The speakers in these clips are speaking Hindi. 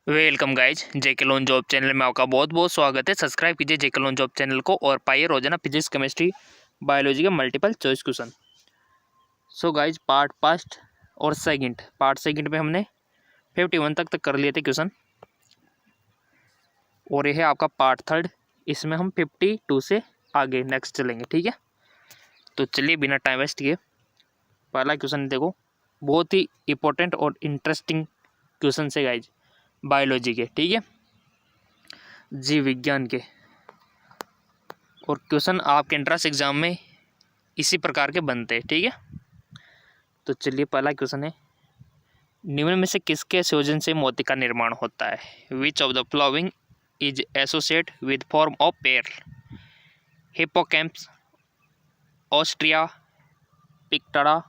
वेलकम गाइज, जेके लोन जॉब चैनल में आपका बहुत बहुत स्वागत है। सब्सक्राइब कीजिए जेके लोन जॉब चैनल को और पाइए रोजाना फिजिक्स, केमिस्ट्री, बायोलॉजी के multiple choice question. So guys, part first और सेकंड, पार्ट सेकंड में हमने 51 तक कर लिए थे क्वेश्चन और यह है आपका पार्ट थर्ड। इसमें हम 52 से आगे नेक्स्ट चलेंगे, ठीक है। तो चलिए बिना टाइम वेस्ट किए पहला क्वेश्चन देखो, बहुत ही इंपॉर्टेंट और इंटरेस्टिंग क्वेश्चन है गाइज, बायोलॉजी के, ठीक है, जीव विज्ञान के। और क्वेश्चन आपके एंट्रेंस एग्जाम में इसी प्रकार के बनते हैं, ठीक है। तो चलिए पहला क्वेश्चन है, निम्न में से किसके संयोजन से मोती का निर्माण होता है? Which of the following is associate with form of pair? Hippocampus, Ostrea, Pinctada,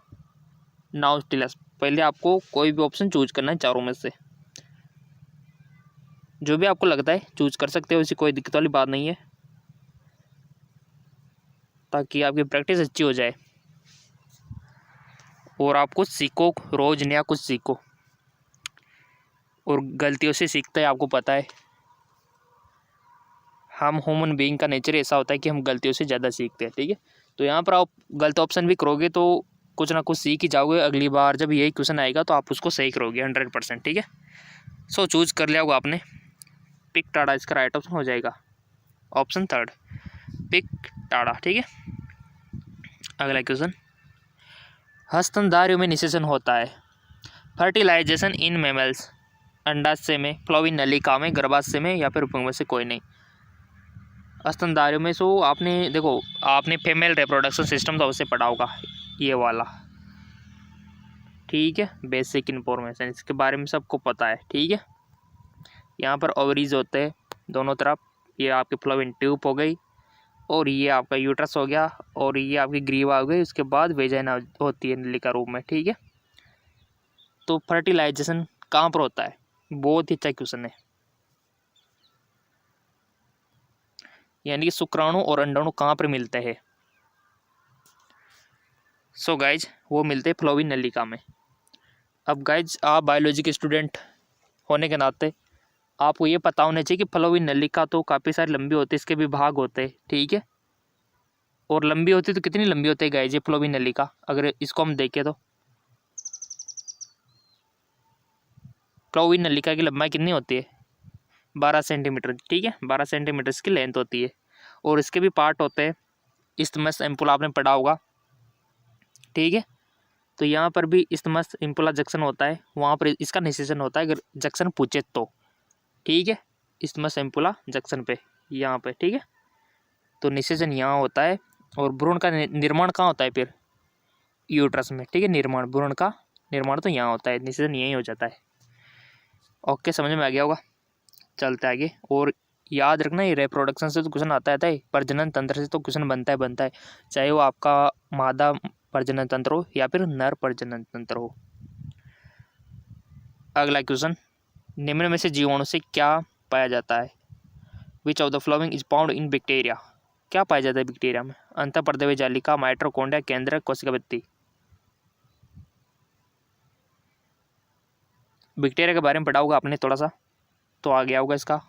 Nautilus. पहले आपको कोई भी ऑप्शन चूज करना है चारों में से, जो भी आपको लगता है चूज कर सकते हो, इसी कोई दिक्कत वाली बात नहीं है, ताकि आपकी प्रैक्टिस अच्छी हो जाए और आप कुछ सीखो, रोज नया कुछ सीखो। और गलतियों से सीखते हैं, आपको पता है हम ह्यूमन बीइंग का नेचर ऐसा होता है कि हम गलतियों से ज़्यादा सीखते हैं, ठीक है। तो यहाँ पर आप गलत ऑप्शन भी करोगे तो कुछ ना कुछ सीख ही जाओगे, अगली बार जब यही क्वेश्चन आएगा तो आप उसको सही करोगे 100%, ठीक है। सो चूज कर लिया होगा आपने, पिक टाड़ा इसका राइट ऑप्शन हो जाएगा, ऑप्शन थर्ड पिक टाड़ा, ठीक है। अगला क्वेश्चन, स्तनधारियों में निषेचन होता है? फर्टिलाइजेशन इन मेमल्स, अंडाशय में, फ्लोविन नलिका में, गर्भाशय में, या फिर उपंग में से कोई नहीं। स्तनधारियों में सो आपने देखो, आपने फीमेल रिप्रोडक्शन सिस्टम तो अवश्य पढ़ा होगा, ये वाला, ठीक है। बेसिक इन्फॉर्मेशन इसके बारे में सबको पता है, ठीक है। यहाँ पर ओवरीज होते हैं दोनों तरफ, ये आपकी फ्लोविन ट्यूब हो गई और ये आपका यूट्रस हो गया और ये आपकी ग्रीवा हो गई, उसके बाद वेजाइना होती है नलिका रूप में, ठीक है। तो फर्टिलाइजेशन कहाँ पर होता है? बहुत ही अच्छा क्वेश्चन है, यानी कि शुक्राणु और अंडाणु कहाँ पर मिलते हैं? सो गाइज, वो मिलते हैं फ्लोविन नलिका में। अब गाइज, आप बायोलॉजी के स्टूडेंट होने के नाते आपको ये पता होना चाहिए कि फ्लोविन नलिका तो काफ़ी सारी लंबी होती है, इसके भी भाग होते हैं, ठीक है। और लंबी होती तो कितनी लंबी होती है गाइज ये फ्लोविन नलिका? अगर इसको हम देखें तो फ्लोविन नलिका की लंबाई कितनी होती है? 12 सेंटीमीटर, ठीक है, 12 सेंटीमीटर इसकी लेंथ होती है। और इसके भी पार्ट होते हैं, इस्थमस एम्पुला आपने पढ़ा होगा, ठीक है। तो यहाँ पर भी इस्थमस एम्पुला जंक्शन होता है, वहाँ पर इसका निषेचन होता है अगर जंक्शन पूछे तो, ठीक है। इस्थमस एम्पुला जंक्शन पे, यहाँ पे, ठीक है। तो निषेचन यहाँ होता है और भ्रूण का निर्माण कहाँ होता है फिर? यूट्रस में, ठीक है। निर्माण, भ्रूण का निर्माण तो यहाँ होता है, निषेचन यहीं हो जाता है। ओके, समझ में आ गया होगा। चलते आगे, और याद रखना ये रिप्रोडक्शन से तो क्वेश्चन आता है, प्रजनन तंत्र से तो क्वेश्चन बनता है, चाहे वो आपका मादा प्रजनन तंत्र हो या फिर नर प्रजनन तंत्र हो। अगला क्वेश्चन, निम्न में से जीवाणु से क्या पाया जाता है? Which of the following is found in bacteria? क्या पाया जाता है बैक्टीरिया में? अंतःपर्दवीय जालिका, माइटोकॉन्ड्रिया, केंद्रक, कोशिका भित्ति। बैक्टीरिया के बारे में पढ़ा होगा आपने थोड़ा सा, तो आ गया होगा इसका,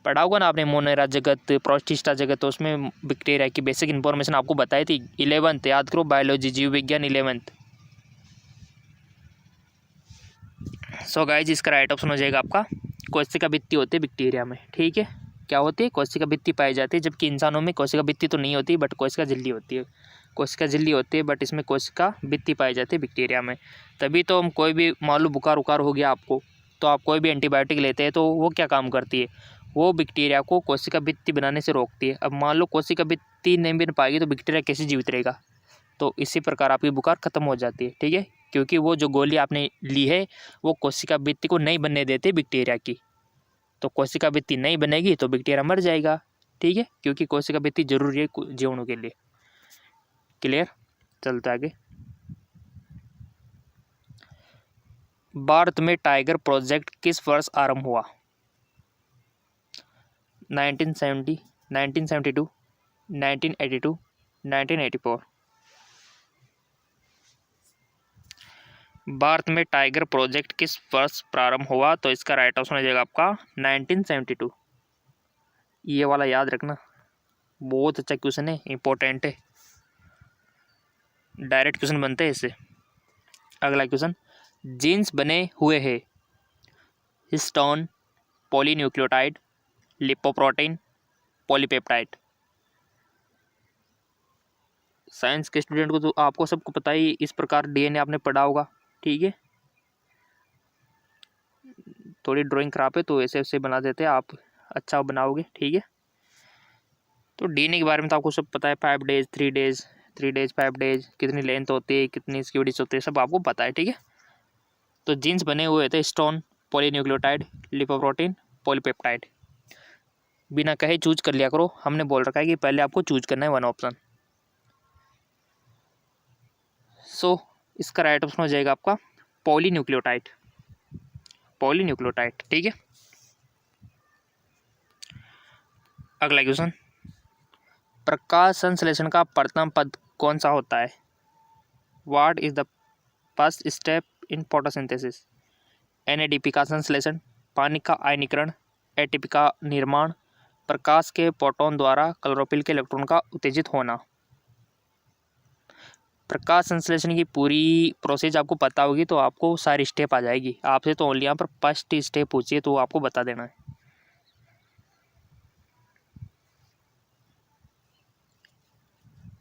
पढ़ा होगा ना आपने, मोनेरा जगत, प्रोस्टिस्टा जगत, तो उसमें बैक्टीरिया की बेसिक इन्फॉर्मेशन आपको बताई थी। 11th याद करो, बायोलॉजी जीव विज्ञान 11th। सो गाइज, इसका राइट ऑप्शन हो जाएगा आपका कोशिका भित्ति होती है बैक्टीरिया में, ठीक है। क्या होती है? कोशिका भित्ति पाई जाती है, जबकि इंसानों में कोशिका भित्ति तो नहीं होती, बट कोशिका झिल्ली होती है, कोशिका झिल्ली होती है, बट इसमें कोशिका भित्ति पाई जाती है बैक्टीरिया में। तभी तो हम कोई भी, मान लो बुखार उखार हो गया आपको, तो आप कोई भी एंटीबायोटिक लेते हैं तो वो क्या काम करती है? वो बैक्टीरिया को कोशिका भित्ति बनाने से रोकती है। अब मान लो कोशिका भित्ति नहीं बन पाएगी तो बैक्टीरिया कैसे जीवित रहेगा? तो इसी प्रकार आपकी बुखार खत्म हो जाती है, ठीक है, क्योंकि वो जो गोली आपने ली है वो कोशिका भित्ति को नहीं बनने देती बैक्टीरिया की। तो कोशिका भित्ति नहीं बनेगी तो बैक्टीरिया मर जाएगा, ठीक है, क्योंकि कोशिका भित्ति जरूरी है जीवाणु के लिए। क्लियर? चलते आगे। भारत में टाइगर प्रोजेक्ट किस वर्ष आरंभ हुआ? 1970, 1972, 1982, 1984। भारत में टाइगर प्रोजेक्ट किस वर्ष प्रारंभ हुआ? तो इसका राइट ऑप्शन हो जाएगा आपका 1972। ये वाला याद रखना, बहुत अच्छा क्वेश्चन है, इंपॉर्टेंट है, डायरेक्ट क्वेश्चन बनते हैं इससे। अगला क्वेश्चन, जीन्स बने हुए हैं histone, polynucleotide, lipoprotein, polypeptide. Science के स्टूडेंट को तो आपको सबको पता ही, इस प्रकार डीएनए आपने पढ़ा होगा, ठीक है। थोड़ी ड्राइंग खराब है तो ऐसे ऐसे बना देते हैं, आप अच्छा बनाओगे, ठीक है। तो डीएनए के बारे में तो आपको सब पता है, 5 डेज 3 डेज 3 डेज 5 डेज, कितनी लेंथ होती है, कितनी इसकी विड्थ होती है, सब आपको पता है, ठीक है। तो जीन्स बने हुए थे हिस्टोन, पॉलीन्यूक्लियोटाइड, लिपोप्रोटीन, पॉलीपेप्टाइड। बिना कहे चूज कर लिया करो, हमने बोल रखा है कि पहले आपको चूज करना है वन ऑप्शन। सो इसका राइट ऑप्शन हो जाएगा आपका पॉलीन्यूक्लियोटाइड, पॉलीन्यूक्लियोटाइड, ठीक है। अगला क्वेश्चन, प्रकाश संश्लेषण का प्रथम पद कौन सा होता है? What is the first step in photosynthesis? NADP का संश्लेषण, पानी का आयनीकरण, एटीपी का निर्माण, प्रकाश के फोटोन द्वारा क्लोरोफिल के इलेक्ट्रॉन का उत्तेजित होना। प्रकाश संश्लेषण की पूरी प्रोसेस आपको पता होगी तो आपको सारी स्टेप आ जाएगी। आपसे तो ओनली यहाँ पर फर्स्ट स्टेप पूछिए तो आपको बता देना है।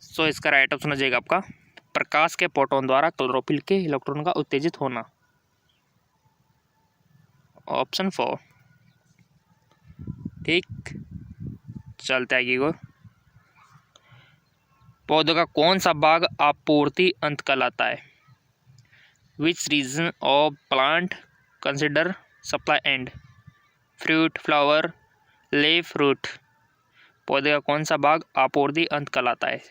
सो इसका राइट ऑप्शन हो जाएगा आपका प्रकाश के फोटोन द्वारा क्लोरोफिल के इलेक्ट्रॉन का उत्तेजित होना, ऑप्शन 4, ठीक। चलते आगे और, पौधे का कौन सा भाग आपूर्ति अंत कहलाता है? Which region of plant consider supply end? Fruit, flower, leaf, root. पौधे का कौन सा भाग आपूर्ति अंत कहलाता है?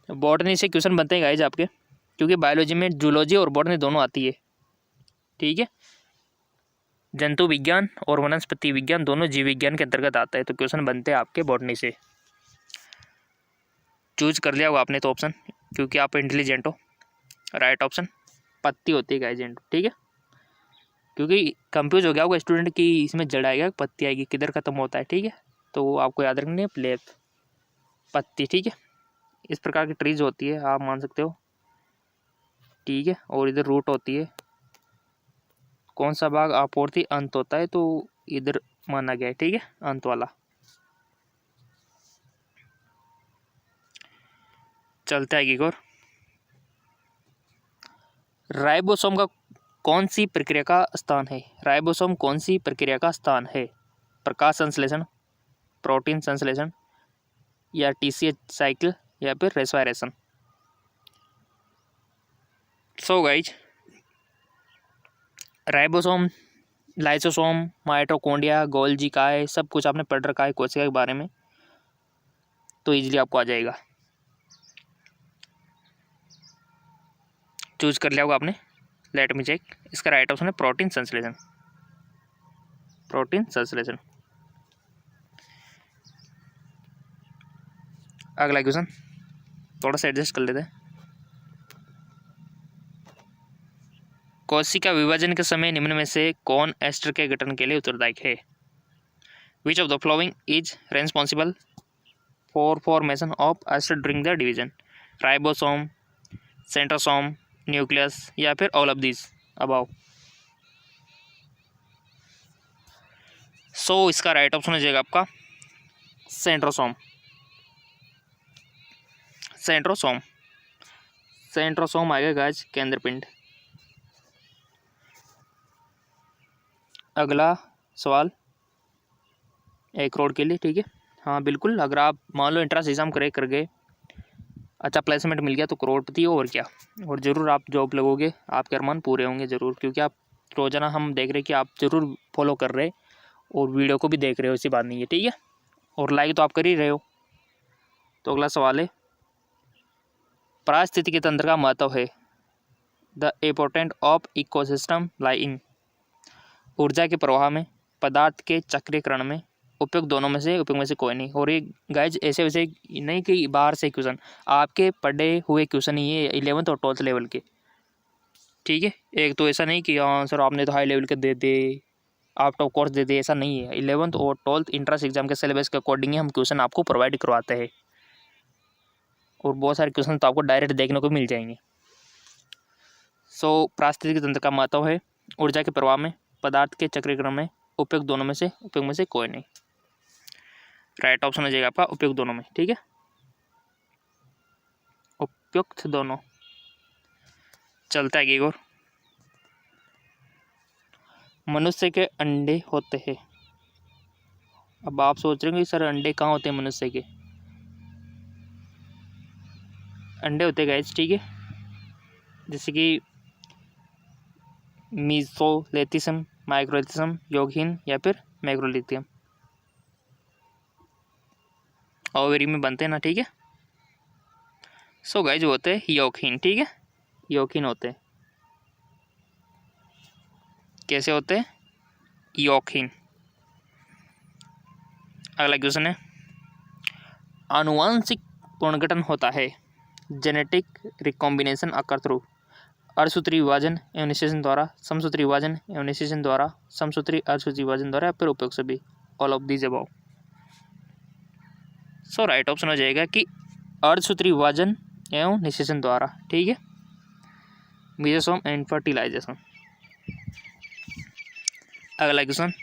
बॉटनी से क्वेश्चन बनते हैं गाइज आपके, क्योंकि बायोलॉजी में जूलॉजी और बॉटनी दोनों आती है, ठीक है। जंतु विज्ञान और वनस्पति विज्ञान दोनों जीव विज्ञान के अंतर्गत आता है, तो क्वेश्चन बनते हैं आपके बॉटनी से। चूज कर लिया होगा आपने तो ऑप्शन, क्योंकि आप इंटेलिजेंट हो। राइट ऑप्शन पत्ती होती है गाइज, ठीक है। क्योंकि कंफ्यूज हो गया होगा स्टूडेंट कि इसमें जड़ आएगा पत्ती आएगी, किधर खत्म होता है, ठीक है। तो आपको याद रखनी है प्लेट, पत्ती, ठीक है। इस प्रकार की ट्रीज होती है, आप मान सकते हो, ठीक है। और इधर रूट होती है। कौन सा भाग आपूर्ति अंत होता है? तो इधर माना गया है, ठीक है, अंत वाला। चलता है और, राइबोसोम का कौन सी प्रक्रिया का स्थान है? राइबोसोम कौन सी प्रक्रिया का स्थान है? प्रकाश संश्लेषण, प्रोटीन संश्लेषण, या टीसीएच साइकिल, या फिर respiration. So guys, ribosome, lysosome, mitochondria, Golgi काय, सब कुछ आपने पढ़ रखा है कोशिका के बारे में, तो इजीली आपको आ जाएगा। चूज कर लिया होगा आपने, लेट मी चेक। इसका राइट ऑप्शन है प्रोटीन संश्लेषण, प्रोटीन संश्लेषण। अगला क्वेश्चन थोड़ा सा एडजस्ट कर लेते हैं। कोशिका विभाजन के समय निम्न में से कौन एस्टर के गठन के लिए उत्तरदायी है? Which of the following is responsible for formation of aster during the division? Ribosome, centrosome, nucleus, या फिर all of this above. So इसका राइट ऑप्शन हो जाएगा आपका सेंट्रोसोम, सेंट्रोसोम, सेंट्रोसोम आएगा गाइस केंद्र पिंड। अगला सवाल 1 करोड़ के लिए, ठीक है। हाँ बिल्कुल, अगर आप मान लो एंट्रेंस एग्जाम क्रैक कर गए, अच्छा प्लेसमेंट मिल गया तो करोड़पति हो, और क्या। और ज़रूर आप जॉब लगोगे, आपके अरमान पूरे होंगे ज़रूर, क्योंकि आप रोज़ाना हम देख रहे हैं कि आप ज़रूर फॉलो कर रहे और वीडियो को भी देख रहे हो, ऐसी बात नहीं है, ठीक है। और लाइक तो आप कर ही रहे हो। तो अगला सवाल है, पारिस्थितिकी तंत्र का महत्व है? द इम्पोर्टेंट ऑफ इकोसिस्टम लाई इन? ऊर्जा के प्रवाह में, पदार्थ के चक्रीकरण में, उपयोग दोनों में से, उपयोग में से कोई नहीं। और ये गाइज ऐसे वैसे नहीं कि बाहर से क्वेश्चन, आपके पढ़े हुए क्वेश्चन ही ये 11th और 12th लेवल के, ठीक है। एक तो ऐसा नहीं कि हाँ सर आपने तो हाई लेवल के दे दे, आउट ऑफ कोर्स दे दे, ऐसा नहीं है। 11th और 12th इंट्रेंस एग्जाम के सिलेबस के अकॉर्डिंग ही हम क्वेश्चन आपको प्रोवाइड करवाते हैं, और बहुत सारे क्वेश्चन तो आपको डायरेक्ट देखने को मिल जाएंगे। पारिस्थितिकी तंत्र का महत्व है। ऊर्जा के प्रवाह में, पदार्थ के चक्रीकरण में, उपयुक्त दोनों में से, उपयुक्त में से कोई नहीं। राइट ऑप्शन हो जाएगा आपका उपयुक्त दोनों में। ठीक है, उपयुक्त दोनों। चलता है एक और। मनुष्य के अंडे होते हैं। अब आप सोच रहे हैं सर अंडे कहाँ होते हैं मनुष्य के? अंडे होते गाइस, ठीक है, जैसे कि मीसोलेथिसम, माइक्रोलिथिसम, योगहीन या फिर मैक्रोलिथियम, ओवरी में बनते हैं ना। ठीक है, गाइस वो होते हैं योगहीन। ठीक है, योगहीन होते हैं। कैसे होते हैं? योगहीन। अगला क्वेश्चन है, आनुवांशिक पुनर्गठन होता है जेनेटिक रिकॉम्बिनेशन अकर थ्रू अर्धसूत्री विभाजन एवं निषेचन द्वारा, समसूत्री विभाजन एवं निषेचन द्वारा, समसूत्री अर्धसूत्री विभाजन द्वारा, या फिर उपयुक्त सभी, all of these above. Right option हो जाएगा कि अर्धसूत्री विभाजन एवं निषेचन द्वारा। ठीक है, मेसोसोम एंड फर्टिलाइजेशन। अगला क्वेश्चन,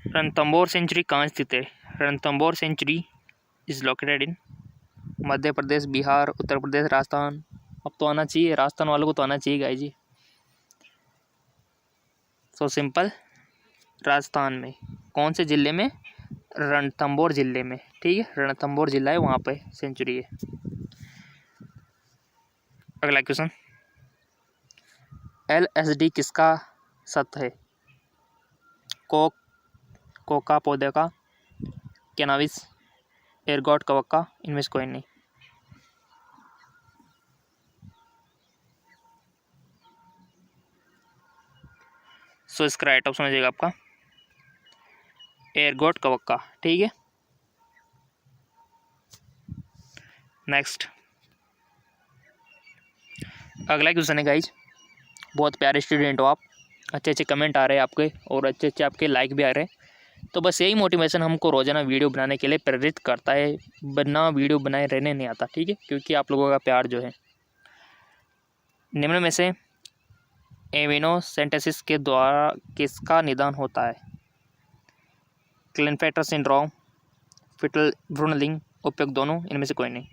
रणथंभौर सेंचुरी कहाँ स्थित है? Ranthambore sanctuary is located in Madhya Pradesh, Bihar, Uttar Pradesh, Rajasthan. अब तो आना चाहिए, राजस्थान वालों को तो आना चाहिए गाइस जी। सिंपल, राजस्थान में। कौन से जिले में? रणथंभौर जिले में। ठीक है, रणथंभौर जिला है, वहाँ पे सेंचुरी है। अगला क्वेश्चन, LSD किसका सत्य है? कोका पौधे का, कैनाबिस, एर्गोट कवक का, इनमें से कोई नहीं। इसका राइट ऑप्शन हो जाएगा आपका एर्गोट कवक का। ठीक है, नेक्स्ट। अगला क्वेश्चन है गाइज, बहुत प्यारे स्टूडेंट हो आप, अच्छे अच्छे कमेंट आ रहे हैं आपके, और अच्छे अच्छे आपके लाइक भी आ रहे हैं। तो बस यही मोटिवेशन हमको रोजाना वीडियो बनाने के लिए प्रेरित करता है, बिना वीडियो बनाए रहने नहीं आता। ठीक है, क्योंकि आप लोगों का प्यार जो है। निम्न में से एमिनोसेंटेसिस के द्वारा किसका निदान होता है? क्लिनफेल्टर सिंड्रोम, फिटल भ्रूणलिंग, उपयुक्त दोनों, इनमें से कोई नहीं।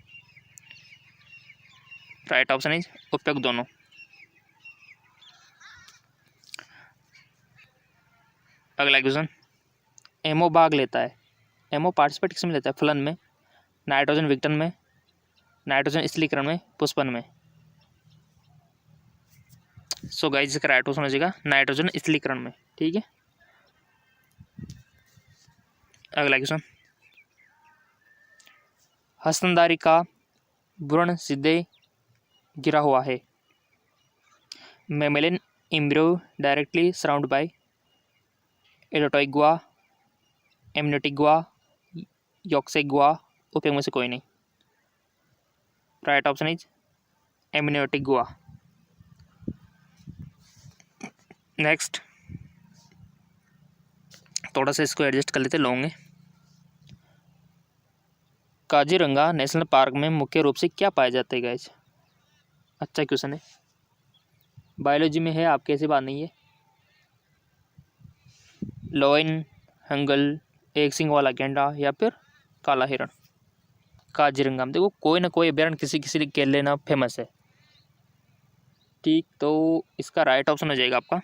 राइट ऑप्शन इज उपयुक्त दोनों। अगला क्वेश्चन, एमओ भाग लेता है, एमओ पार्टिसिपेट किस में लेता है? फलन में, नाइट्रोजन विघटन में, नाइट्रोजन स्थलीकरण में, पुष्पन में। गाइस इसका राइट ऑप्शन हो जाएगा नाइट्रोजन स्थलीकरण में। ठीक है, अगला क्वेश्चन, हस्तनधारी का भ्रूण सीधे गिरा हुआ है। मेमेलिन एम्ब्रियो डायरेक्टली सराउंड बाय एडोटोइक गुआ, एमनियोटिक गुआ, योक्सेक गुआ, उपयुक्त में से कोई नहीं। राइट ऑप्शन इज एमनियोटिक गुआ। नेक्स्ट, थोड़ा सा इसको एडजस्ट कर लेते लोगे। काजीरंगा नेशनल पार्क में मुख्य रूप से क्या पाए जाते हैं गाइस? अच्छा क्वेश्चन है, बायोलॉजी में है, आपके ऐसी बात नहीं है। लोइन, हंगल, एक सिंग वाला गेंडा, या फिर काला हिरण। काजीरंगा में देखो कोई ना कोई अभ्यारण्य किसी किसी के लिए ना फेमस है। ठीक, तो इसका राइट ऑप्शन हो जाएगा आपका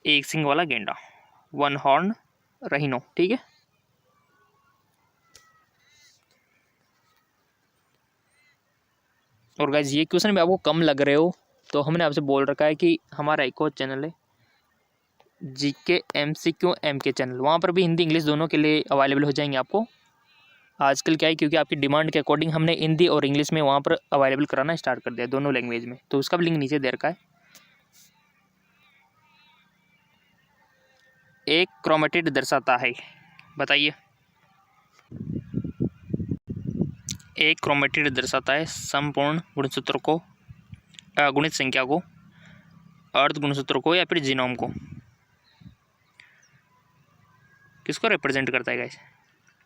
एक सिंग वाला गेंडा, वन हॉर्न रहीनो। ठीक है, और गाइस ये क्वेश्चन भी आपको कम लग रहे हो तो हमने आपसे बोल रखा है कि हमारा एक और चैनल है GK MCQ MK चैनल, वहाँ पर भी हिंदी इंग्लिश दोनों के लिए अवेलेबल हो जाएंगे आपको। आजकल क्या है, क्योंकि आपकी डिमांड के अकॉर्डिंग हमने हिंदी और इंग्लिश में वहाँ पर अवेलेबल कराना स्टार्ट कर दिया, दोनों लैंग्वेज में। तो उसका भी लिंक नीचे दे रखा है। एक क्रोमेटिड दर्शाता है, बताइए। एक क्रोमेटिड दर्शाता है संपूर्ण गुणसूत्र को, गुणित संख्या को, अर्ध गुणसूत्र को, या फिर जीनोम को, किसको रिप्रेजेंट करता है गाइस?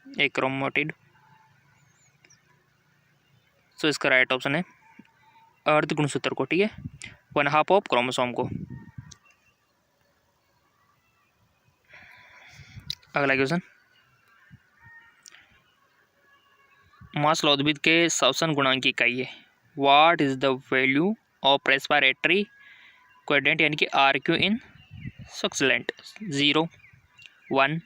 एक क्रोमेटिड। सो इसका राइट ऑप्शन है अर्ध गुणसूत्र को, ठीक है, 1/2 ऑफ क्रोमोसोम को। अगला क्वेश्चन, मास्लो उद्भिद के श्वसन गुणांक की इकाई है। What is the value of respiratory quadrant यानी कि RQ इन सक्सेलेंट? 0, 1,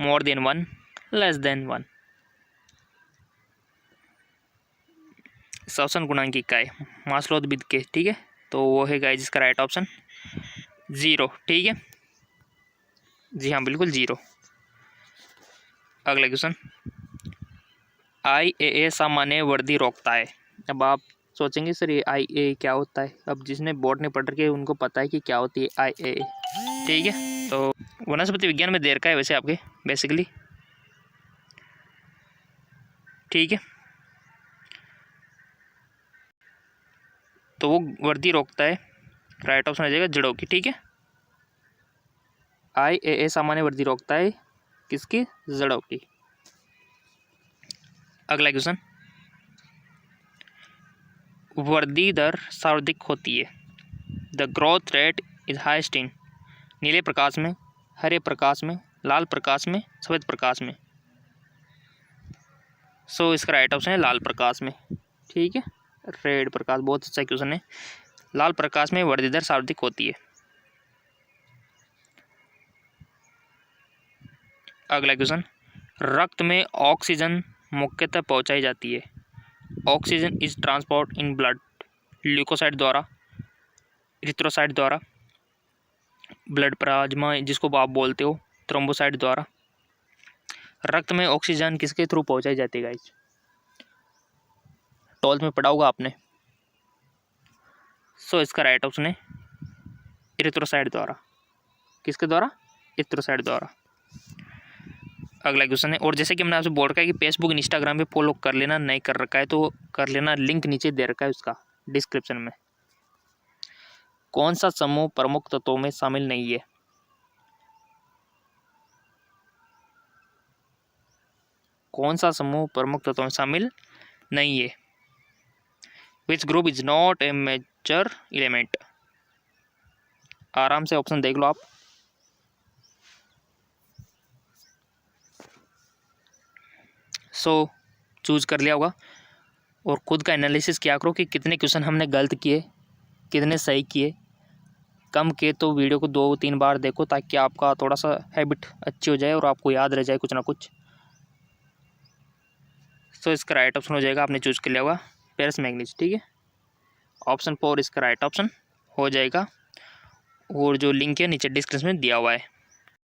मोर देन 1, लेस देन 1। श्वसन गुणांक की इकाई मास्लो उद्भिद के, ठीक है, तो वो है गाइस इसका राइट ऑप्शन 0, ठीक है, जी हाँ बिल्कुल 0। अगला क्वेश्चन, IAA सामान्य वृद्धि रोकता है। अब आप सोचेंगे सर ये IAA क्या होता है? अब जिसने बोर्ड नहीं पढ़ रखी है उनको पता है कि क्या होती है IAA, ठीक है। तो वनस्पति विज्ञान में देर का है वैसे आपके बेसिकली, ठीक है। तो वो वृद्धि रोकता है, राइट ऑप्शन आ जाएगा जड़ों की, ठीक है। IAA सामान्य वृद्धि रोकता है किसकी? जड़ों की। अगला क्वेश्चन, वृद्धि दर सर्वाधिक होती है। The growth rate is heist इन नीले प्रकाश में, हरे प्रकाश में, लाल प्रकाश में, सफ़ेद प्रकाश में। सो इसका राइट ऑप्शन है लाल प्रकाश में, ठीक है, रेड प्रकाश। बहुत अच्छा क्वेश्चन है। लाल प्रकाश में वृद्धि दर सर्वाधिक होती है। अगला क्वेश्चन, रक्त में ऑक्सीजन मुख्यतः पहुंचाई जाती है। Oxygen is transport in blood leucocyte द्वारा, इरिथ्रोसाइट द्वारा, ब्लड प्लाज्मा जिसको आप बोलते हो, थ्रोम्बोसाइट द्वारा। रक्त में ऑक्सीजन किसके थ्रू पहुंचाई जाती है गाइस? 12th में पढ़ा होगा आपने। सो इसका राइट ऑप्शन है इरिथ्रोसाइट द्वारा। किसके द्वारा? इरिथ्रोसाइट द्वारा। अगला क्वेश्चन है, और जैसे कि हमने आपसे बोल रखा है कि फेसबुक इंस्टाग्राम पे फॉलो कर लेना, नहीं कर रखा है तो कर लेना, लिंक नीचे दे रखा है उसका डिस्क्रिप्शन में। कौन सा समूह प्रमुख तत्वों में शामिल नहीं है? कौन सा समूह प्रमुख तत्वों में शामिल नहीं है? Which group is not a major element? आराम से ऑप्शन देख लो आप। सो चूज कर लिया होगा और खुद का एनालिसिस किया करो कि कितने क्वेश्चन हमने गलत किए, कितने सही किए। कम किए तो वीडियो को 2-3 बार देखो ताकि आपका थोड़ा सा हैबिट अच्छी हो जाए और आपको याद रह जाए कुछ ना कुछ। सो इसका राइट ऑप्शन हो जाएगा, आपने चूज कर लिया होगा फेरस मैंगनीज, ठीक है। ऑप्शन 4 इसका राइट ऑप्शन हो जाएगा और जो लिंक है नीचे डिस्क्रिप्शन में दिया हुआ है।